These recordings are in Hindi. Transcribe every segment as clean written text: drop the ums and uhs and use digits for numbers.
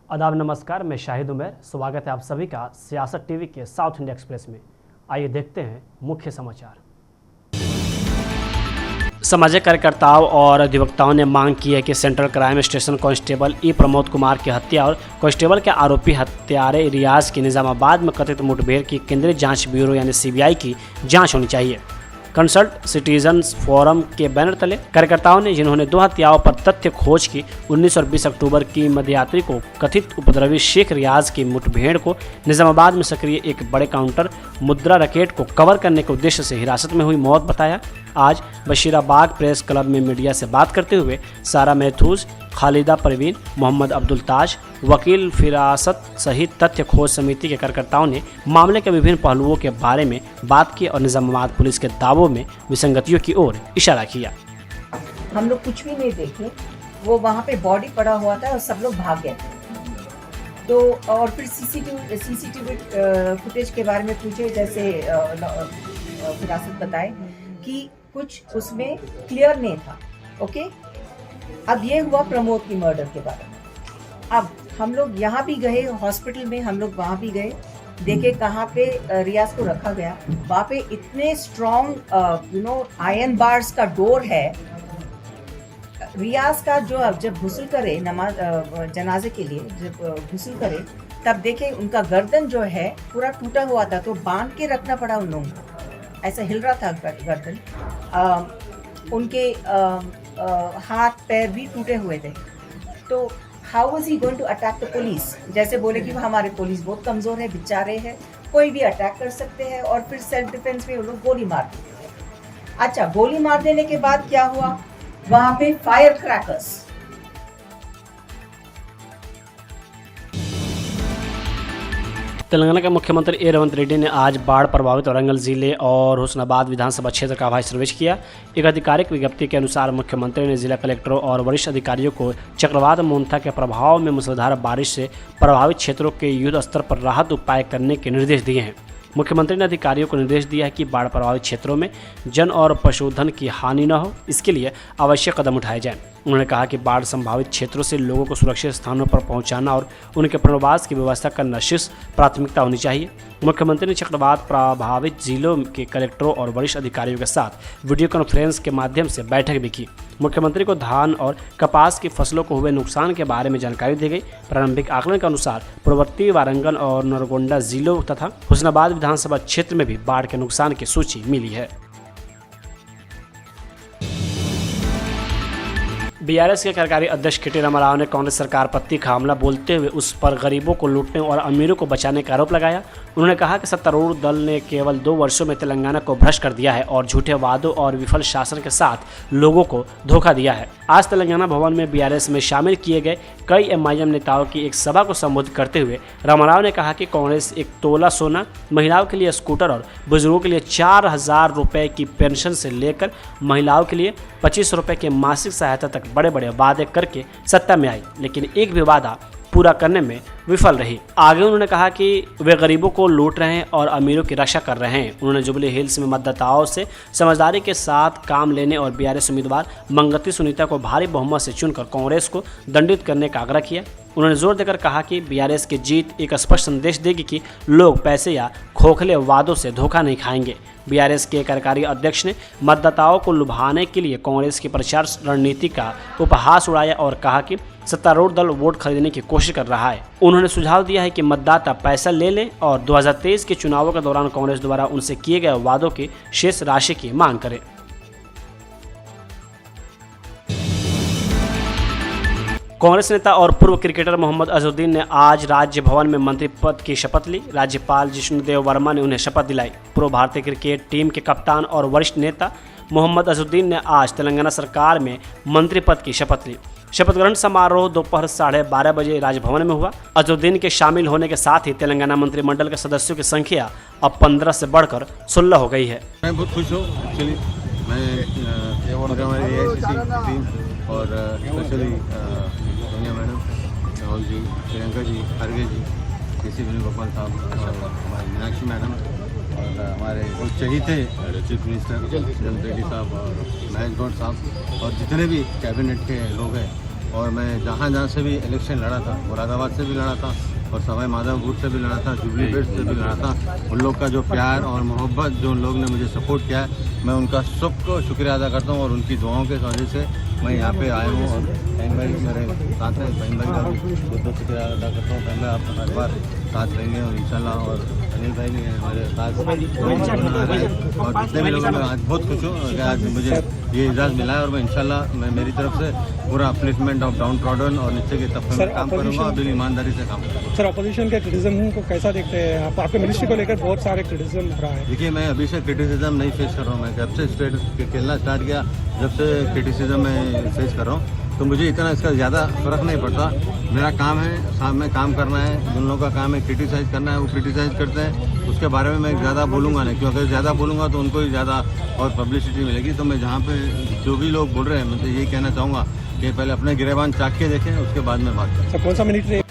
आदाब नमस्कार, मैं शाहिद उमर। स्वागत है आप सभी का सियासत टीवी के साउथ इंडिया एक्सप्रेस में। आइए देखते हैं मुख्य समाचार। सामाजिक कार्यकर्ताओं और अधिवक्ताओं ने मांग की है कि सेंट्रल क्राइम स्टेशन कांस्टेबल ई प्रमोद कुमार की हत्या और कांस्टेबल के आरोपी हत्यारे रियाज की निजामाबाद में कथित मुठभेड़ की केंद्रीय जांच ब्यूरो यानी सीबीआई की जांच होनी चाहिए। कंसल्ट सिटीजन्स फोरम के बैनर तले कार्यकर्ताओं ने, जिन्होंने 2 हत्याओं पर तथ्य खोज की 19 और 20 अक्टूबर की मध्यरात्रि को कथित उपद्रवी शेख रियाज की मुठभेड़ को निजामाबाद में सक्रिय एक बड़े काउंटर मुद्रा रैकेट को कवर करने के उद्देश्य से हिरासत में हुई मौत बताया। आज बशीराबाग प्रेस क्लब में मीडिया से बात करते हुए सारा महफूज, खालिदा परवीन, मोहम्मद अब्दुल ताज, वकील फिरासत सहित तथ्य खोज समिति के कार्यकर्ताओं ने मामले के विभिन्न पहलुओं के बारे में बात की और निजामाबाद पुलिस के दावों में विसंगतियों की ओर इशारा किया। हम लोग कुछ भी नहीं देखे, वो वहाँ पे बॉडी पड़ा हुआ था और सब लोग भाग गए थे। तो और फिर सीसीटीवी फुटेज के बारे में पूछे, जैसे फिरासत बताए कि कुछ उसमें क्लियर नहीं था। ओके, अब ये हुआ प्रमोद की मर्डर के बारे में। अब हम लोग यहाँ भी गए, हॉस्पिटल में हम लोग वहाँ भी गए, देखे कहाँ पे रियाज को रखा गया। वहाँ पे इतने स्ट्रॉन्ग आयरन बार्स का डोर है। रियाज का जो अब जब गुस्ल करे नमाज जनाजे के लिए, जब गुस्ल करे तब देखे उनका गर्दन जो है पूरा टूटा हुआ था, तो बांध के रखना पड़ा उन लोगों को। ऐसा हिल रहा था गर्दन। उनके हाथ पैर भी टूटे हुए थे। तो how was he going to attack the police? जैसे बोले कि हमारे पुलिस बहुत कमज़ोर है, बेचारे हैं, कोई भी अटैक कर सकते हैं। और फिर सेल्फ डिफेंस में वो लोग गोली मार देते थे। अच्छा, गोली मार देने के बाद क्या हुआ? वहाँ पे फायर क्रैकर्स। तेलंगाना के मुख्यमंत्री ए रेवंत रेड्डी ने आज बाढ़ प्रभावित वरंगल जिले और हुस्नाबाद विधानसभा क्षेत्र का हवाई सर्वेक्षण किया। एक आधिकारिक विज्ञप्ति के अनुसार मुख्यमंत्री ने जिला कलेक्टरों और वरिष्ठ अधिकारियों को चक्रवात मोन्था के प्रभाव में मूसलाधार बारिश से प्रभावित क्षेत्रों के युद्ध स्तर पर राहत उपाय करने के निर्देश दिए हैं। मुख्यमंत्री ने अधिकारियों को निर्देश दिया है कि बाढ़ प्रभावित क्षेत्रों में जन और पशुधन की हानि न हो, इसके लिए आवश्यक कदम उठाए जाएं। उन्होंने कहा कि बाढ़ संभावित क्षेत्रों से लोगों को सुरक्षित स्थानों पर पहुंचाना और उनके पुनर्वास की व्यवस्था करना शीर्ष प्राथमिकता होनी चाहिए। मुख्यमंत्री ने चक्रवात प्रभावित जिलों के कलेक्टरों और वरिष्ठ अधिकारियों के साथ वीडियो कॉन्फ्रेंस के माध्यम से बैठक भी की। मुख्यमंत्री को धान और कपास की फसलों को हुए नुकसान के बारे में जानकारी दी गई। प्रारंभिक आकलन के अनुसार पूर्ववर्ती वारंगल और नरगोंडा जिलों तथा हुस्नाबाद विधानसभा क्षेत्र में भी बाढ़ के नुकसान की सूची मिली है। बीआरएस के कार्यकारी अध्यक्ष के.टी. रामाराव ने कांग्रेस सरकार पर तीखा हमला बोलते हुए उस पर गरीबों को लूटने और अमीरों को बचाने का आरोप लगाया। उन्होंने कहा कि सत्तारूढ़ दल ने केवल 2 वर्षों में तेलंगाना को भ्रष्ट कर दिया है और झूठे वादों और विफल शासन के साथ लोगों को धोखा दिया है। आज तेलंगाना भवन में बीआरएस में शामिल किए गए कई एमआईएम नेताओं की एक सभा को संबोधित करते हुए रामाराव ने कहा कि कांग्रेस 1 तोला सोना, महिलाओं के लिए स्कूटर और बुजुर्गों के लिए 4,000 रुपये की पेंशन से लेकर महिलाओं के लिए 25 रुपये के मासिक सहायता तक बड़े बड़े वादे करके सत्ता में आई, लेकिन एक भी वादा पूरा करने में विफल रही। आगे उन्होंने कहा कि वे गरीबों को लूट रहे हैं और अमीरों की रक्षा कर रहे हैं। उन्होंने जुबली हिल्स में मतदाताओं से समझदारी के साथ काम लेने और बीआरएस उम्मीदवार मंगती सुनीता को भारी बहुमत से चुनकर कांग्रेस को दंडित करने का आग्रह किया। उन्होंने जोर देकर कहा कि बीआरएस की जीत एक स्पष्ट संदेश देगी कि लोग पैसे या खोखले वादों से धोखा नहीं खाएंगे। बीआरएस के कार्यकारी अध्यक्ष ने मतदाताओं को लुभाने के लिए कांग्रेस की प्रचार रणनीति का उपहास उड़ाया और कहा कि सत्तारूढ़ दल वोट खरीदने की कोशिश कर रहा है। उन्होंने सुझाव दिया है कि मतदाता पैसा ले लें और 2023 के चुनावों के दौरान कांग्रेस द्वारा उनसे किए गए वादों की शेष राशि की मांग करें। कांग्रेस नेता और पूर्व क्रिकेटर मोहम्मद अजहरुद्दीन ने आज राज्य भवन में मंत्री पद की शपथ ली। राज्यपाल जिष्णुदेव वर्मा ने उन्हें शपथ दिलाई। पूर्व भारतीय क्रिकेट टीम के कप्तान और वरिष्ठ नेता मोहम्मद अजहरुद्दीन ने आज तेलंगाना सरकार में मंत्री पद की शपथ ली। शपथ ग्रहण समारोह दोपहर 12:30 बजे राजभवन में हुआ। अजहरुद्दीन के शामिल होने के साथ ही तेलंगाना मंत्रिमंडल के सदस्यों की संख्या अब 15 से बढ़कर 16 हो गई है। मैं बहुत खुश हूँ। एक्चुअली मैं हमारे एआईसीसी टीम और स्पेशली सोनिया मैडम, राहुल जी, प्रियंका जी, खरगे जी, केसी वेणुगोपाल साहब और हमारी मीनाक्षी मैडम और हमारे बहुत चहीते चीफ मिनिस्टर रेड्डी साहब और महेश गौड़ साहब और जितने भी कैबिनेट के लोग हैं, और मैं जहाँ जहाँ से भी इलेक्शन लड़ा था, मुरादाबाद से भी लड़ा था और सवाई माधोपुर से भी लड़ा था, जुबली बेट से भी लड़ा था, उन लोग का जो प्यार और मोहब्बत जो उन लोग ने मुझे सपोर्ट किया है, मैं उनका सबको शुक्रिया अदा करता हूँ और उनकी दुआओं के वजह से मैं यहाँ पे आया हूँ। और बहन भाई मेरे साथ हैं, बहन भाई का भी बहुत शुक्रिया अदा करता हूँ। पहले आप हर बार साथ रहेंगे और इंशाल्लाह, और अनिल भाई भी हैं हमारे साथ और जितने भी लोगों में आज बहुत खुश हूँ कि आज मुझे ये इजाज़ मिला है और मैं इंशाल्लाह मैं मेरी तरफ से पूरा अपलिफ्टमेंट ऑफ डाउन ट्रॉडन और नीचे के तबके में काम करूँगा और दिल ईमानदारी से काम करूँगा। सर, अपोजिशन के क्रिटिसिज्म को कैसा देखते हैं आप? आपके मिनिस्ट्री को लेकर बहुत सारे क्रिटिसिज्म रहा है। देखिए, मैं अभी से क्रिटिसिज्म नहीं फेस कर रहा हूँ। मैं जब से स्टेट खेलना स्टार्ट किया, जब से क्रिटिसिज्म मैं फेस कर रहा हूँ, तो मुझे इतना इसका ज़्यादा फ़र्क नहीं पड़ता। मेरा काम है सामने काम करना है, उन लोगों का काम है क्रिटिसाइज़ करना है, वो क्रिटिसाइज़ करते हैं, उसके बारे में मैं ज़्यादा बोलूँगा नहीं, क्योंकि ज़्यादा बोलूँगा तो उनको ही ज़्यादा और पब्लिसिटी मिलेगी। तो मैं जहाँ पे जो भी लोग बोल रहे हैं, मैं तो यही कहना चाहूँगा कि पहले अपने गिरेबान चाक के देखें, उसके बाद में बात करें। सर, कौन सा मिनिस्ट्री?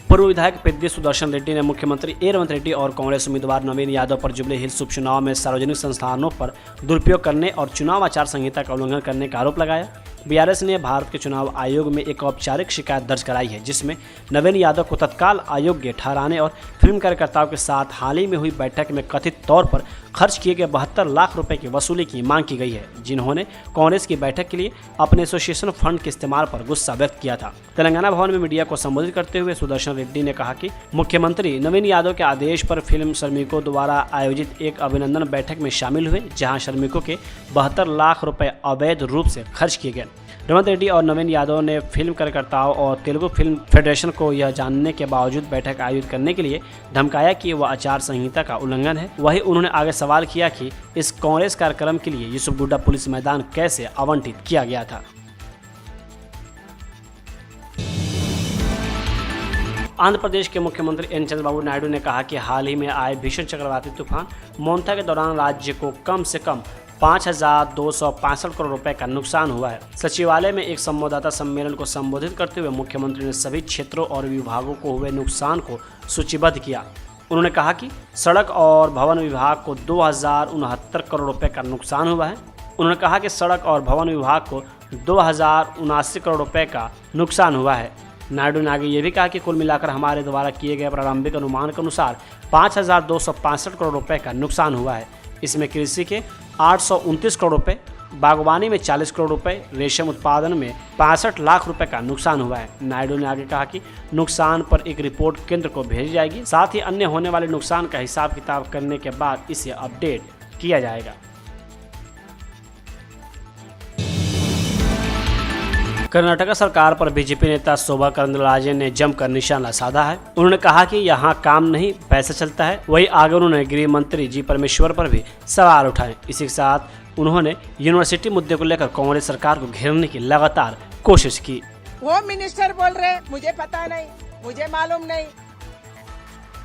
पूर्व विधायक पेद्दी सुदर्शन रेड्डी ने मुख्यमंत्री ए रेवंत रेड्डी और कांग्रेस उम्मीदवार नवीन यादव पर जुबली हिल्स उपचुनाव में सार्वजनिक संस्थानों पर दुरुपयोग करने और चुनाव आचार संहिता का उल्लंघन करने का आरोप लगाया। बीआरएस ने भारत के चुनाव आयोग में एक औपचारिक शिकायत दर्ज कराई है, जिसमें नवीन यादव को तत्काल अयोग्य ठहराने और फिल्म कार्यकर्ताओं के साथ हाल ही में हुई बैठक में कथित तौर पर खर्च किए गए 72 लाख रुपए की वसूली की मांग की गई है, जिन्होंने कांग्रेस की बैठक के लिए अपने एसोसिएशन फंड के इस्तेमाल पर गुस्सा व्यक्त किया था। तेलंगाना भवन में मीडिया को संबोधित करते हुए सुदर्शन रेड्डी ने कहा कि मुख्यमंत्री नवीन यादव के आदेश पर फिल्म श्रमिकों द्वारा आयोजित एक अभिनंदन बैठक में शामिल हुए, जहां श्रमिकों के 72 लाख रुपए अवैध रूप से खर्च किए गए। रेवंत रेड्डी और नवीन यादव ने फिल्म कार्यकर्ताओं और तेलुगु फिल्म फेडरेशन को यह जानने के बावजूद बैठक आयोजित करने के लिए धमकाया कि वह आचार संहिता का उल्लंघन है। वहीं उन्होंने आगे सवाल किया कि इस कांग्रेस कार्यक्रम के लिए यूसुफगुड्डा पुलिस मैदान कैसे आवंटित किया गया था। आंध्र प्रदेश के मुख्यमंत्री एन चंद्रबाबू नायडू ने कहा कि हाल ही में आए भीषण चक्रवाती तूफान मोंथा के दौरान राज्य को कम से कम 5,265 करोड़ रुपए का नुकसान हुआ है। सचिवालय में एक संवाददाता सम्मेलन को संबोधित करते हुए मुख्यमंत्री ने सभी क्षेत्रों और विभागों को हुए नुकसान को सूचीबद्ध किया। उन्होंने कहा कि सड़क और भवन विभाग को 2,069 करोड़ रुपए का नुकसान हुआ है। उन्होंने कहा कि सड़क और भवन विभाग को 2,079 करोड़ रुपए का नुकसान हुआ है। नायडू ने आगे ये भी कहा कि कुल मिलाकर हमारे द्वारा किए गए प्रारंभिक अनुमान के अनुसार 5,265 करोड़ रुपए का नुकसान हुआ है। इसमें कृषि के 829 करोड़ रुपए, बागवानी में 40 करोड़ रुपए, रेशम उत्पादन में 65 लाख रुपए का नुकसान हुआ है। नायडू ने आगे कहा कि नुकसान पर एक रिपोर्ट केंद्र को भेजी जाएगी, साथ ही अन्य होने वाले नुकसान का हिसाब किताब करने के बाद इसे अपडेट किया जाएगा। कर्नाटक सरकार पर बीजेपी नेता शोभा करंदलाजे ने जमकर निशाना साधा है। उन्होंने कहा कि यहाँ काम नहीं पैसा चलता है। वहीं आगे उन्होंने गृह मंत्री जी परमेश्वर पर भी सवाल उठाए। इसी के साथ उन्होंने यूनिवर्सिटी मुद्दे को लेकर कांग्रेस सरकार को घेरने की लगातार कोशिश की। वो मिनिस्टर बोल रहे मुझे पता नहीं, मुझे मालूम नहीं,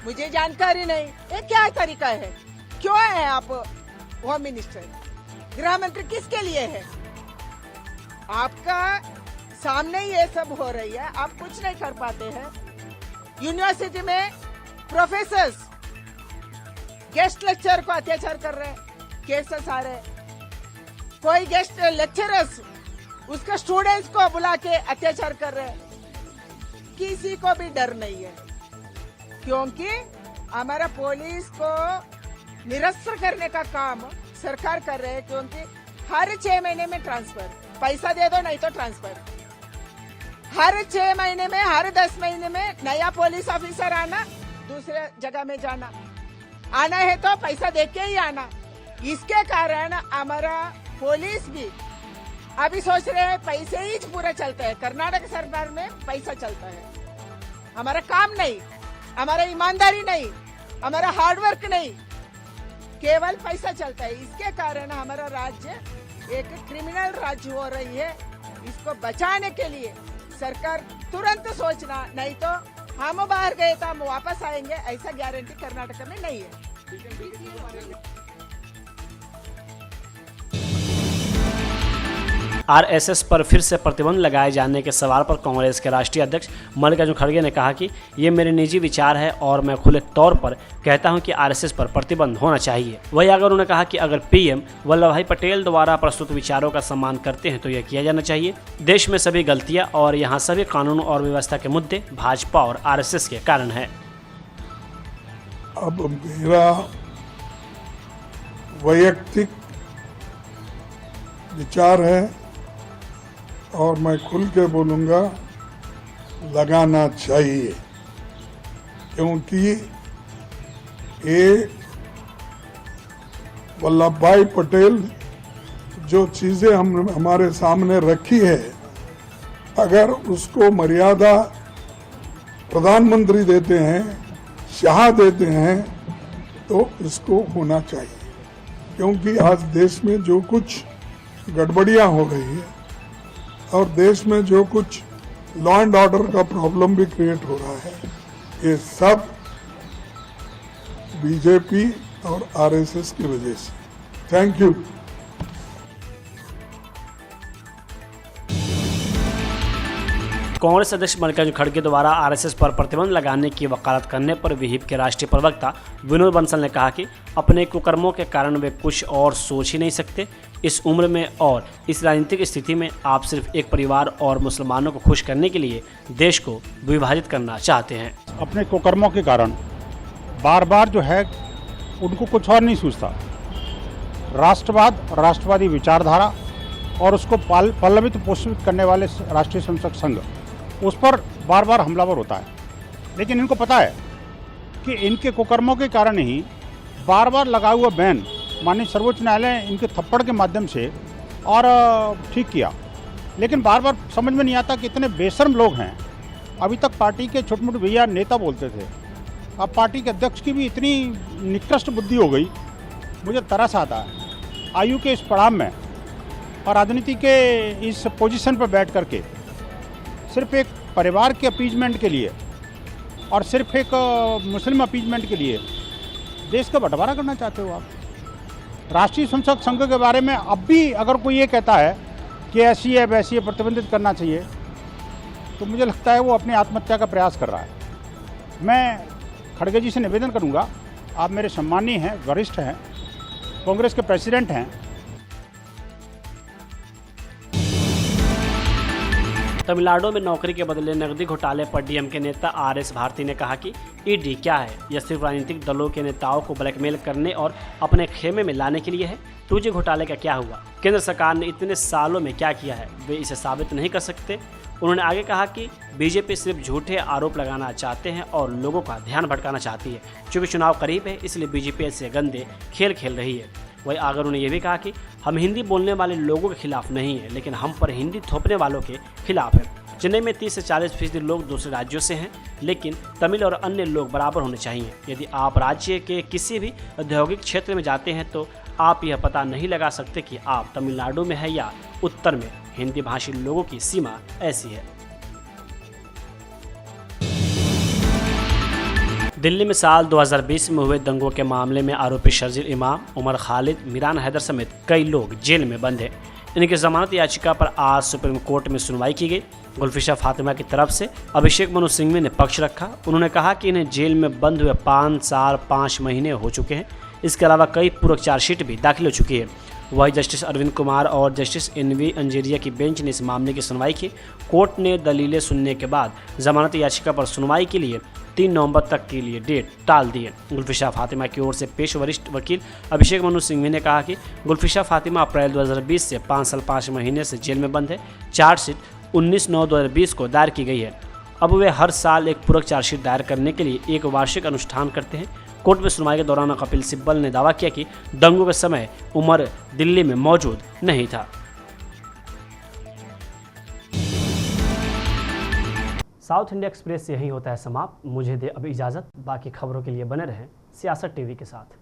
मुझे जानकारी नहीं। ये क्या तरीका है? क्यों है आप वो मिनिस्टर? गृह मंत्री किसके लिए है? आपका सामने ये सब हो रही है, आप कुछ नहीं कर पाते हैं। यूनिवर्सिटी में प्रोफेसर्स गेस्ट लेक्चर को अत्याचार कर रहे हैं, केसेस आ रहे हैं। कोई गेस्ट लेक्चरर्स उसका स्टूडेंट्स को बुला के अत्याचार कर रहे हैं। किसी को भी डर नहीं है, क्योंकि हमारा पुलिस को निरस्त करने का काम सरकार कर रहे हैं। क्योंकि हर 6 महीने में ट्रांसफर, पैसा दे दो नहीं तो ट्रांसफर। हर 6 महीने में, हर 10 महीने में नया पुलिस ऑफिसर आना, दूसरे जगह में जाना। आना है तो पैसा दे के ही आना। इसके कारण हमारा पुलिस भी अभी सोच रहे हैं पैसे ही पूरा चलता है। कर्नाटक सरकार में पैसा चलता है, हमारा काम नहीं, हमारा ईमानदारी नहीं, हमारा हार्डवर्क नहीं, केवल पैसा चलता है। इसके कारण हमारा राज्य एक क्रिमिनल राज्य हो रही है। इसको बचाने के लिए सरकार तुरंत सोचना, नहीं तो हम बाहर गए तो हम वापस आएंगे, ऐसा गारंटी कर्नाटक में नहीं है। आरएसएस पर फिर से प्रतिबंध लगाए जाने के सवाल पर कांग्रेस के राष्ट्रीय अध्यक्ष मल्लिकार्जुन खड़गे ने कहा कि ये मेरे निजी विचार है और मैं खुले तौर पर कहता हूं कि आरएसएस पर प्रतिबंध होना चाहिए। वहीं अगर उन्होंने कहा कि अगर पीएम वल्लभ भाई पटेल द्वारा प्रस्तुत विचारों का सम्मान करते हैं तो यह किया जाना चाहिए। देश में सभी गलतियां और यहाँ सभी कानून और व्यवस्था के मुद्दे भाजपा और आरएसएस के कारण है। अब मेरा वैयक्तिक विचार है और मैं खुल के बोलूँगा, लगाना चाहिए, क्योंकि ये वल्लभ भाई पटेल जो चीज़ें हमारे सामने रखी है, अगर उसको मर्यादा प्रधानमंत्री देते हैं, शाह देते हैं, तो इसको होना चाहिए। क्योंकि आज देश में जो कुछ गड़बड़ियां हो रही है और देश में जो कुछ लॉ एंड ऑर्डर का प्रॉब्लम भी क्रिएट हो रहा है, ये सब बीजेपी और आरएसएस की वजह से। Thank you. कांग्रेस अध्यक्ष मल्लिकार्जुन खड़गे द्वारा आरएसएस पर प्रतिबंध लगाने की वकालत करने पर विहिप के राष्ट्रीय प्रवक्ता विनोद बंसल ने कहा कि अपने कुकर्मों के कारण वे कुछ और सोच ही नहीं सकते। इस उम्र में और इस राजनीतिक स्थिति में आप सिर्फ एक परिवार और मुसलमानों को खुश करने के लिए देश को विभाजित करना चाहते हैं। अपने कुकर्मों के कारण बार बार जो है उनको कुछ और नहीं सूझता। राष्ट्रवाद, राष्ट्रवादी विचारधारा और उसको पल्लवित पोषित करने वाले राष्ट्रीय स्वयंसेवक संघ, उस पर बार बार हमलावर होता है। लेकिन इनको पता है कि इनके कुकर्मों के कारण ही बार बार लगा हुआ बैन माननीय सर्वोच्च न्यायालय ने इनके थप्पड़ के माध्यम से और ठीक किया। लेकिन बार बार समझ में नहीं आता कि इतने बेशर्म लोग हैं। अभी तक पार्टी के छोटे मोटे भैया नेता बोलते थे, अब पार्टी के अध्यक्ष की भी इतनी निकृष्ट बुद्धि हो गई, मुझे तरस आता है। आयु के इस पड़ाव में और राजनीति के इस पोजीशन पर बैठ करके सिर्फ एक परिवार के अपीजमेंट के लिए और सिर्फ एक मुस्लिम अपीजमेंट के लिए देश का बंटवारा करना चाहते हो आप। राष्ट्रीय स्वयंसेवक संघ के बारे में अब भी अगर कोई ये कहता है कि ऐसी है वैसी है, प्रतिबंधित करना चाहिए, तो मुझे लगता है वो अपनी आत्महत्या का प्रयास कर रहा है। मैं खड़गे जी से निवेदन करूंगा, आप मेरे सम्मानीय हैं, वरिष्ठ हैं, कांग्रेस के प्रेसिडेंट हैं। तमिलनाडु में नौकरी के बदले नकदी घोटाले पर डीएमके नेता आरएस भारती ने कहा कि ईडी क्या है, यह सिर्फ राजनीतिक दलों के नेताओं को ब्लैकमेल करने और अपने खेमे में लाने के लिए है। 2G घोटाले का क्या हुआ, केंद्र सरकार ने इतने सालों में क्या किया है, वे इसे साबित नहीं कर सकते। उन्होंने आगे कहा कि बीजेपी सिर्फ झूठे आरोप लगाना चाहते हैं और लोगों का ध्यान भटकाना चाहती है। चूँकि चुनाव करीब है, इसलिए बीजेपी ऐसे गंदे खेल खेल रही है। वहीं आगे उन्होंने ये भी कहा कि हम हिंदी बोलने वाले लोगों के खिलाफ नहीं है, लेकिन हम पर हिंदी थोपने वालों के खिलाफ है। चेन्नई में 30 से 40% लोग दूसरे राज्यों से हैं, लेकिन तमिल और अन्य लोग बराबर होने चाहिए। यदि आप राज्य के किसी भी औद्योगिक क्षेत्र में जाते हैं तो आप यह पता नहीं लगा सकते कि आप तमिलनाडु में है या उत्तर में। हिंदी भाषी लोगों की सीमा ऐसी है। दिल्ली में साल 2020 में हुए दंगों के मामले में आरोपी शर्जील इमाम, उमर खालिद, मीरान हैदर समेत कई लोग जेल में बंद हैं। इनकी जमानत याचिका पर आज सुप्रीम कोर्ट में सुनवाई की गई। गुलफिशा फातिमा की तरफ से अभिषेक मनु सिंघवी ने पक्ष रखा। उन्होंने कहा कि इन्हें जेल में बंद हुए 5 साल 5 महीने हो चुके हैं। इसके अलावा कई पूरक चार्जशीट भी दाखिल हो चुकी है। वही जस्टिस अरविंद कुमार और जस्टिस NV अंजेरिया की बेंच ने इस मामले की सुनवाई की। कोर्ट ने दलीलें सुनने के बाद जमानत याचिका पर सुनवाई के लिए 3 नवंबर तक के लिए डेट टाल दी है। गुलफिशा फातिमा की ओर से पेश वरिष्ठ वकील अभिषेक मनु सिंघवी ने कहा कि गुलफिशा फातिमा अप्रैल 2020 से 5 साल 5 महीने से जेल में बंद है। चार्जशीट 19/9/2020 को दायर की गई है। अब वे हर साल एक पूरक चार्जशीट दायर करने के लिए एक वार्षिक अनुष्ठान करते हैं। कोर्ट में सुनवाई के दौरान कपिल सिब्बल ने दावा किया कि दंगों के समय उमर दिल्ली में मौजूद नहीं था। साउथ इंडिया एक्सप्रेस यही होता है समाप्त। मुझे दे अब इजाज़त। बाकी खबरों के लिए बने रहें सियासत टीवी के साथ।